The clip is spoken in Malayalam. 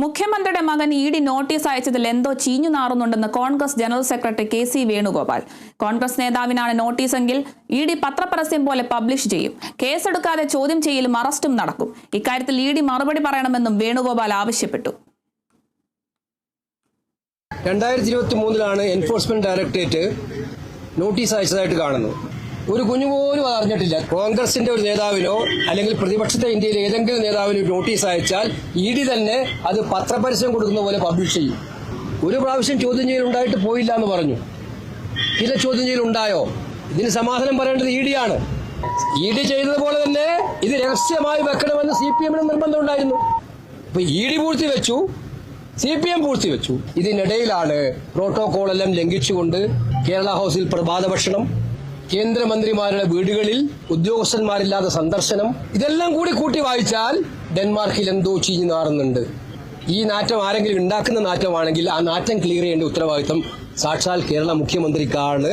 മുഖ്യമന്ത്രിയുടെ മകൻ ഇഡി നോട്ടീസ് അയച്ചതിൽ എന്തോ ചീഞ്ഞു നാറുന്നുണ്ടെന്ന് കോൺഗ്രസ് ജനറൽ സെക്രട്ടറി കെ.സി. വേണുഗോപാൽ. കോൺഗ്രസ് നേതാവിനാണ് നോട്ടീസെങ്കിൽ ഇഡി പത്രപരസ്യം പോലെ പബ്ലിഷ് ചെയ്യും. കേസെടുക്കാതെ ചോദ്യം ചെയ്യലും അറസ്റ്റും നടക്കും. ഇക്കാര്യത്തിൽ ഇഡി മറുപടി പറയണമെന്നും വേണുഗോപാൽ ആവശ്യപ്പെട്ടു. 2023 എൻഫോഴ്സ്മെന്റ് ഡയറക്ടറേറ്റ് നോട്ടീസ് അയച്ചതായിട്ട് കാണുന്നു. ഒരു കുഞ്ഞു പോലും അത് അറിഞ്ഞിട്ടില്ല. കോൺഗ്രസിന്റെ ഒരു നേതാവിനോ അല്ലെങ്കിൽ പ്രതിപക്ഷത്തെ ഇന്ത്യയിലെ ഏതെങ്കിലും നേതാവിനോ നോട്ടീസ് അയച്ചാൽ ഇഡി തന്നെ അത് പത്രപരസ്യം കൊടുക്കുന്ന പോലെ പബ്ലിഷ് ചെയ്യും. ഒരു പ്രാവശ്യം ചോദ്യം ചെയ്യലുണ്ടായിട്ട് പോയില്ല എന്ന് പറഞ്ഞു. ചില ചോദ്യം ചെയ്യലുണ്ടായോ? ഇതിന് സമാധാനം പറയേണ്ടത് ഇഡിയാണ്. ഇഡി ചെയ്തതുപോലെ തന്നെ ഇത് രഹസ്യമായി വെക്കണമെന്ന് CPM-ന് നിർബന്ധം ഉണ്ടായിരുന്നു. ഇപ്പൊ ഇഡി പൂഴ്ത്തിവെച്ചു, CPM പൂഴ്ത്തിവെച്ചു. ഇതിനിടയിലാണ് പ്രോട്ടോകോൾ എല്ലാം ലംഘിച്ചുകൊണ്ട് കേരള ഹൌസിൽ പ്രഭാത ഭക്ഷണം, കേന്ദ്രമന്ത്രിമാരുടെ വീടുകളിൽ ഉദ്യോഗസ്ഥന്മാരില്ലാതെ സന്ദർശനം, ഇതെല്ലാം കൂടി കൂട്ടി വായിച്ചാൽ ഡെൻമാർക്കിൽ എന്തോ ചീഞ്ഞു നാറുന്നുണ്ട്. ഈ നാറ്റം ആരെങ്കിലും ഉണ്ടാക്കുന്ന നാറ്റമാണെങ്കിൽ ആ നാറ്റം ക്ലിയർ ചെയ്യേണ്ട ഉത്തരവാദിത്തം സാക്ഷാൽ കേരള മുഖ്യമന്ത്രിക്കാണ്.